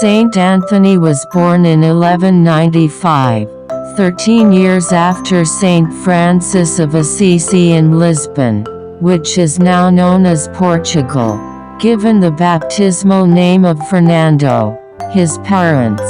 Saint Anthony was born in 1195, 13 years after Saint Francis of Assisi in Lisbon, which is now known as Portugal. Given the baptismal name of Fernando, his parents,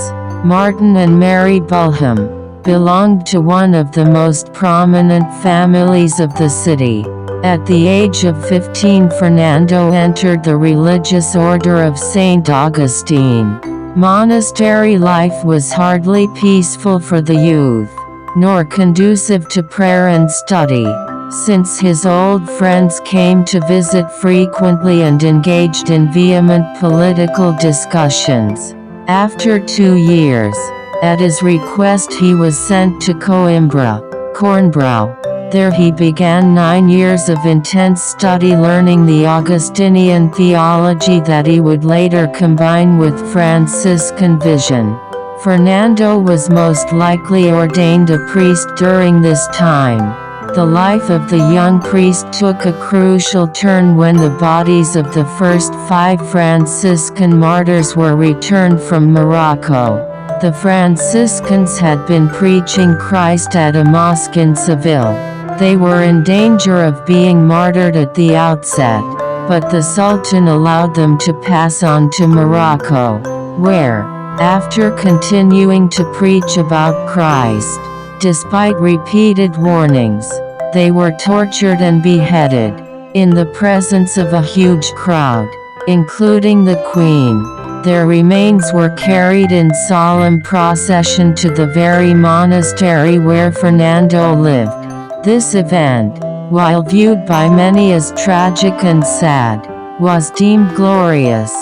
Martin and Mary Bulham, belonged to one of the most prominent families of the city. At the age of 15, Fernando entered the religious order of Saint Augustine. Monastery life was hardly peaceful for the youth, nor conducive to prayer and study, since his old friends came to visit frequently and engaged in vehement political discussions. After 2 years, at his request he was sent to Coimbra, Cornbrow. There he began 9 years of intense study learning the Augustinian theology that he would later combine with Franciscan vision. Fernando was most likely ordained a priest during this time. The life of the young priest took a crucial turn when the bodies of the first 5 Franciscan martyrs were returned from Morocco. The Franciscans had been preaching Christ at a mosque in Seville. They were in danger of being martyred at the outset, but the Sultan allowed them to pass on to Morocco, where, after continuing to preach about Christ, despite repeated warnings, they were tortured and beheaded, in the presence of a huge crowd, including the Queen. Their remains were carried in solemn procession to the very monastery where Fernando lived. This event, while viewed by many as tragic and sad, was deemed glorious,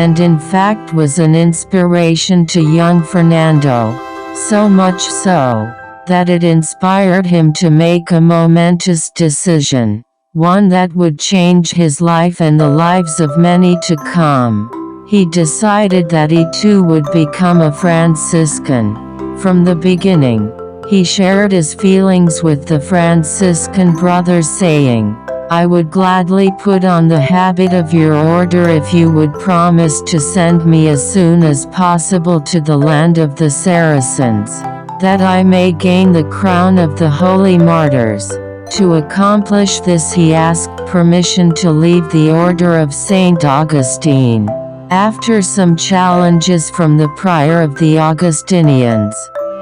and in fact was an inspiration to young Fernando, so much so, that it inspired him to make a momentous decision, one that would change his life and the lives of many to come. He decided that he too would become a Franciscan. From the beginning, he shared his feelings with the Franciscan brothers, saying, "I would gladly put on the habit of your order if you would promise to send me as soon as possible to the land of the Saracens, that I may gain the crown of the holy martyrs." To accomplish this he asked permission to leave the order of Saint Augustine. After some challenges from the prior of the Augustinians,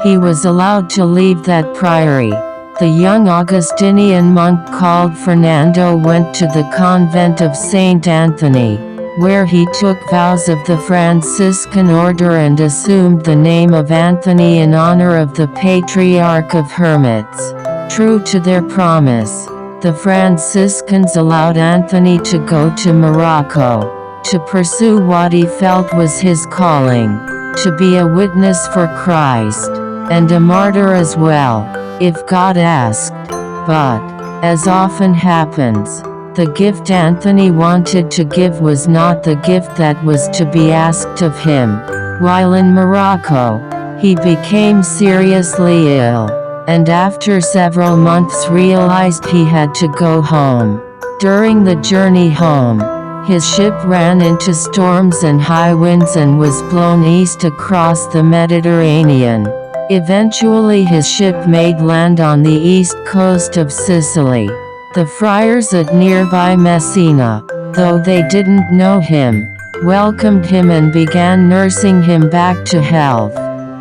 he was allowed to leave that priory. The young Augustinian monk called Fernando went to the convent of Saint Anthony, where he took vows of the Franciscan order and assumed the name of Anthony in honor of the Patriarch of Hermits. True to their promise, the Franciscans allowed Anthony to go to Morocco, to pursue what he felt was his calling, to be a witness for Christ, and a martyr as well, if God asked. But, as often happens, the gift Anthony wanted to give was not the gift that was to be asked of him. While in Morocco, he became seriously ill, and after several months realized he had to go home. During the journey home, his ship ran into storms and high winds and was blown east across the Mediterranean. Eventually his ship made land on the east coast of Sicily. The friars at nearby Messina, though they didn't know him, welcomed him and began nursing him back to health.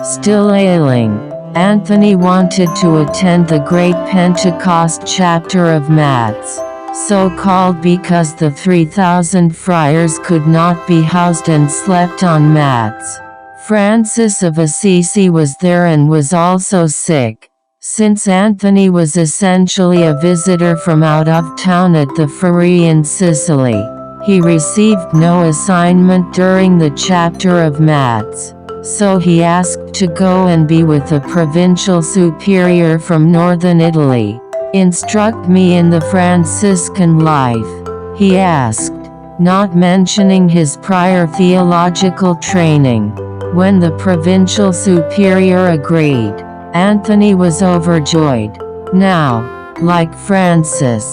Still ailing, Anthony wanted to attend the Great Pentecost chapter of Mats, so called because the 3,000 friars could not be housed and slept on mats. Francis of Assisi was there and was also sick. Since Anthony was essentially a visitor from out of town at the Ferry in Sicily, he received no assignment during the chapter of Mats, so he asked to go and be with a provincial superior from northern Italy. "Instruct me in the Franciscan life," he asked, not mentioning his prior theological training. When the provincial superior agreed, Anthony was overjoyed. Now, like Francis,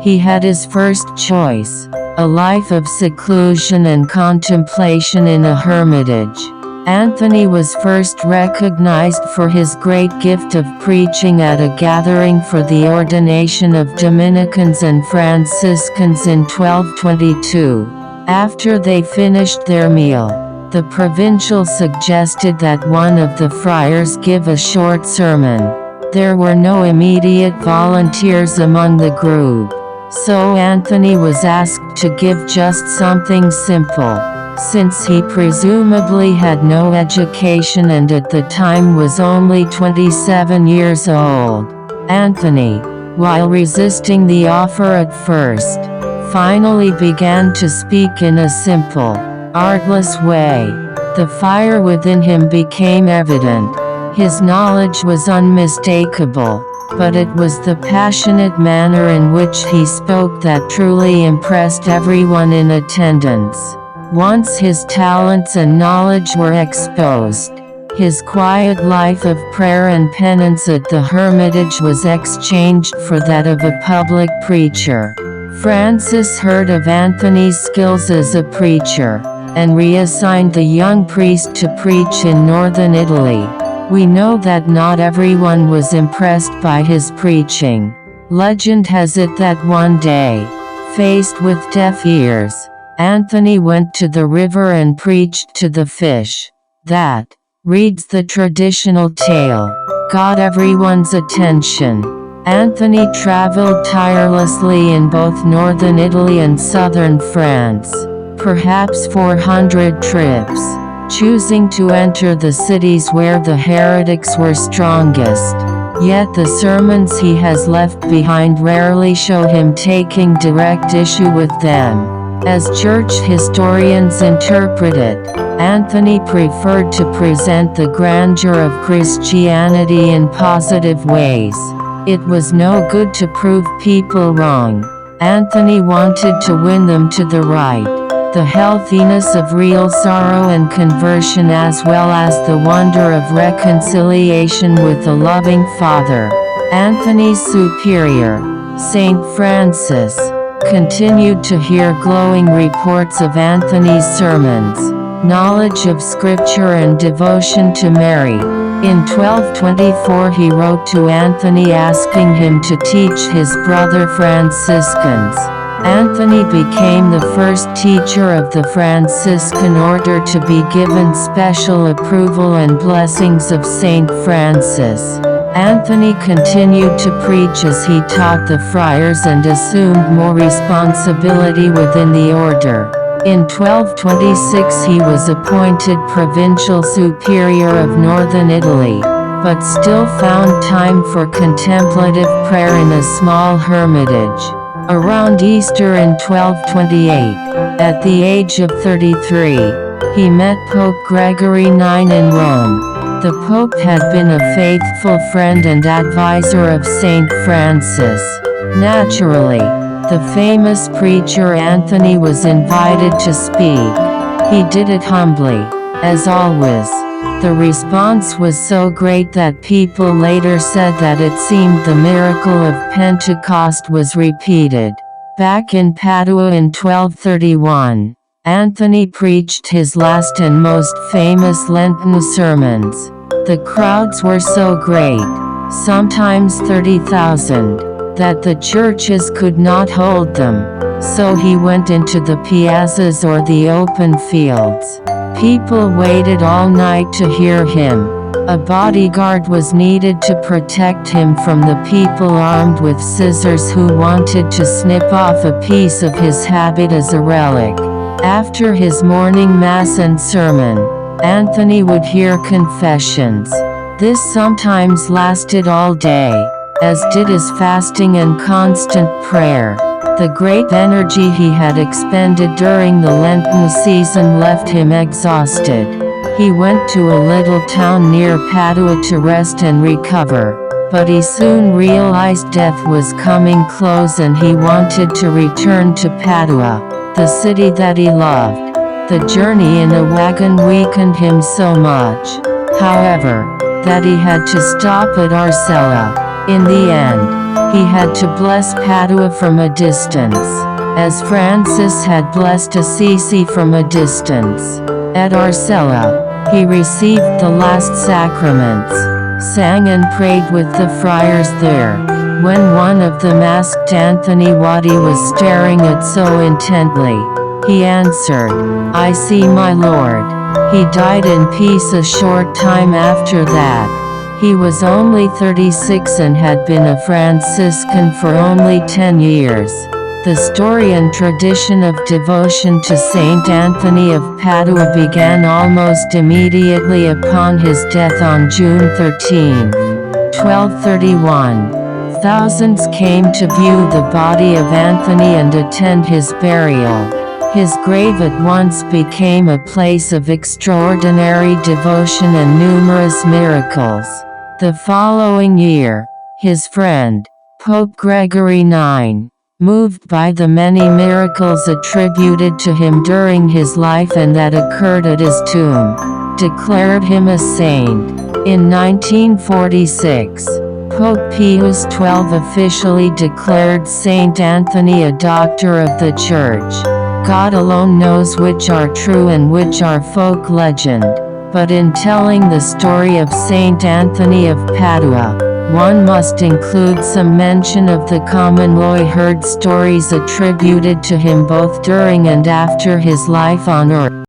he had his first choice, a life of seclusion and contemplation in a hermitage. Anthony was first recognized for his great gift of preaching at a gathering for the ordination of Dominicans and Franciscans in 1222. After they finished their meal, the provincial suggested that one of the friars give a short sermon. There were no immediate volunteers among the group, so Anthony was asked to give just something simple. Since he presumably had no education and at the time was only 27 years old, Anthony, while resisting the offer at first, finally began to speak in a simple, artless way. The fire within him became evident. His knowledge was unmistakable, but it was the passionate manner in which he spoke that truly impressed everyone in attendance. Once his talents and knowledge were exposed, his quiet life of prayer and penance at the hermitage was exchanged for that of a public preacher. Francis heard of Anthony's skills as a preacher, and reassigned the young priest to preach in northern Italy. We know that not everyone was impressed by his preaching. Legend has it that one day, faced with deaf ears, Anthony went to the river and preached to the fish. That, reads the traditional tale, got everyone's attention. Anthony traveled tirelessly in both northern Italy and southern France, perhaps 400 trips, choosing to enter the cities where the heretics were strongest. Yet the sermons he has left behind rarely show him taking direct issue with them. As church historians interpret it, Anthony preferred to present the grandeur of Christianity in positive ways. It was no good to prove people wrong. Anthony wanted to win them to the right. The healthiness of real sorrow and conversion as well as the wonder of reconciliation with a loving Father. Anthony's superior, Saint Francis, continued to hear glowing reports of Anthony's sermons, knowledge of Scripture and devotion to Mary. In 1224 he wrote to Anthony asking him to teach his brother Franciscans. Anthony became the first teacher of the Franciscan order to be given special approval and blessings of Saint Francis. Anthony continued to preach as he taught the friars and assumed more responsibility within the order. In 1226 he was appointed provincial superior of northern Italy, but still found time for contemplative prayer in a small hermitage. Around Easter in 1228, at the age of 33, he met Pope Gregory IX in Rome. The Pope had been a faithful friend and advisor of Saint Francis. Naturally, the famous preacher Anthony was invited to speak. He did it humbly, as always. The response was so great that people later said that it seemed the miracle of Pentecost was repeated. Back in Padua in 1231, Anthony preached his last and most famous Lenten sermons. The crowds were so great, sometimes 30,000, that the churches could not hold them, so he went into the piazzas or the open fields. People waited all night to hear him. A bodyguard was needed to protect him from the people armed with scissors who wanted to snip off a piece of his habit as a relic. After his morning mass and sermon, Anthony would hear confessions. This sometimes lasted all day, as did his fasting and constant prayer. The great energy he had expended during the Lenten season left him exhausted. He went to a little town near Padua to rest and recover, but he soon realized death was coming close and he wanted to return to Padua, the city that he loved. The journey in a wagon weakened him so much, however, that he had to stop at Arcella. In the end, he had to bless Padua from a distance, as Francis had blessed Assisi from a distance. At Arcella, He received the last sacraments, sang and prayed with the friars there. When one of the masked Anthony Waddy was staring at so intently, he answered, "I see, my lord." He died in peace a short time after that. He was only 36 and had been a Franciscan for only 10 years. The story and tradition of devotion to Saint Anthony of Padua began almost immediately upon his death on June 13, 1231. Thousands came to view the body of Anthony and attend his burial. His grave at once became a place of extraordinary devotion and numerous miracles. The following year, his friend, Pope Gregory IX, moved by the many miracles attributed to him during his life and that occurred at his tomb, declared him a saint. In 1946, Pope Pius XII officially declared Saint Anthony a doctor of the Church. God alone knows which are true and which are folk legend, but in telling the story of Saint Anthony of Padua, one must include some mention of the commonly heard stories attributed to him both during and after his life on earth.